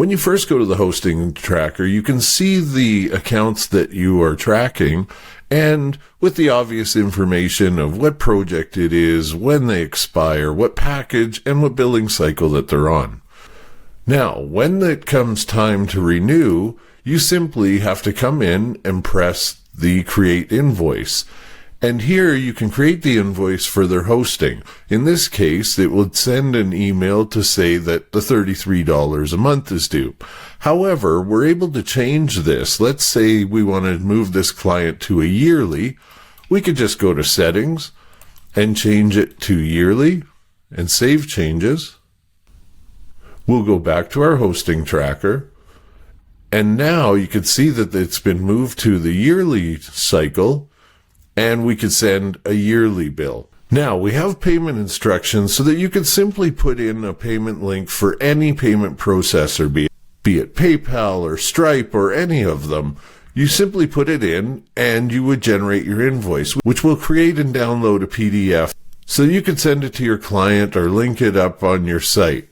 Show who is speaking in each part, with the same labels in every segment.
Speaker 1: When you first go to the hosting tracker, you can see the accounts that you are tracking and with the obvious information of what project it is, when they expire, what package, and what billing cycle that they're on. Now, when it comes time to renew, you simply have to come in and press the Create Invoice. And here you can create the invoice for their hosting. In this case, it would send an email to say that the $33 a month is due. However, we're able to change this. Let's say we want to move this client to a yearly. We could just go to Settings and change it to yearly and save changes. We'll go back to our hosting tracker. And now you can see that it's been moved to the yearly cycle. And we could send a yearly bill. Now, we have payment instructions so that you can simply put in a payment link for any payment processor, be it PayPal or Stripe or any of them. You simply put it in and you would generate your invoice, which will create and download a PDF so you can send it to your client or link it up on your site.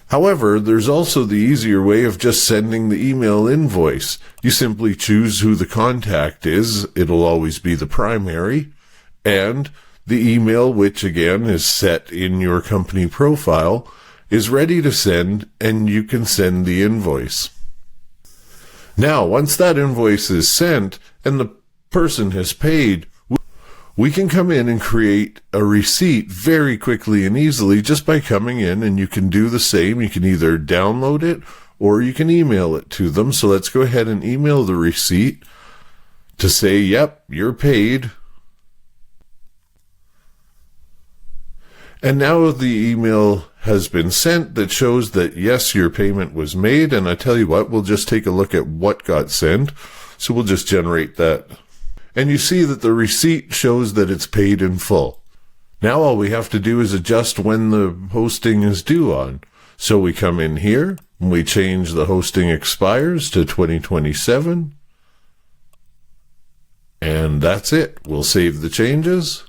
Speaker 1: However, there's also the easier way of just sending the email invoice. You simply choose who the contact is. It'll always be the primary. And the email, which again is set in your company profile, is ready to send, and you can send the invoice. Now, once that invoice is sent and the person has paid, we can come in and create a receipt very quickly and easily just by coming in, and you can do the same. You can either download it or you can email it to them. So let's go ahead and email the receipt to say, yep, you're paid. And now the email has been sent that shows that, yes, your payment was made. And I tell you what, we'll just take a look at what got sent. So we'll just generate that. And you see that the receipt shows that it's paid in full. Now all we have to do is adjust when the hosting is due on. So we come in here and we change the hosting expires to 2027. And that's it. We'll save the changes.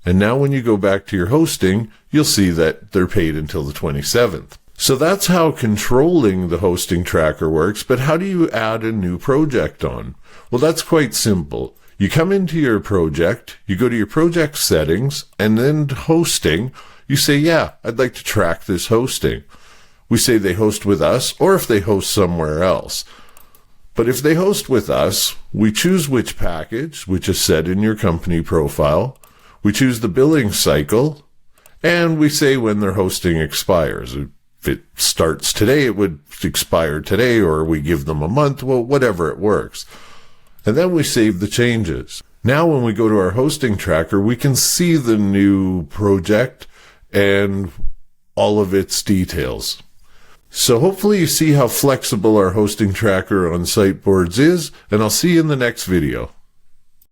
Speaker 1: And now when you go back to your hosting, you'll see that they're paid until the 27th. So that's how controlling the hosting tracker works, but how do you add a new project on? Well, that's quite simple. You come into your project, you go to your project settings, and then hosting, you say, yeah, I'd like to track this hosting. We say they host with us, or if they host somewhere else. But if they host with us, we choose which package, which is set in your company profile. We choose the billing cycle, and we say when their hosting expires. If it starts today, it would expire today, or we give them a month, well, whatever it works. And then we save the changes. Now when we go to our hosting tracker, we can see the new project and all of its details. So hopefully you see how flexible our hosting tracker on Siteboards is, and I'll see you in the next video.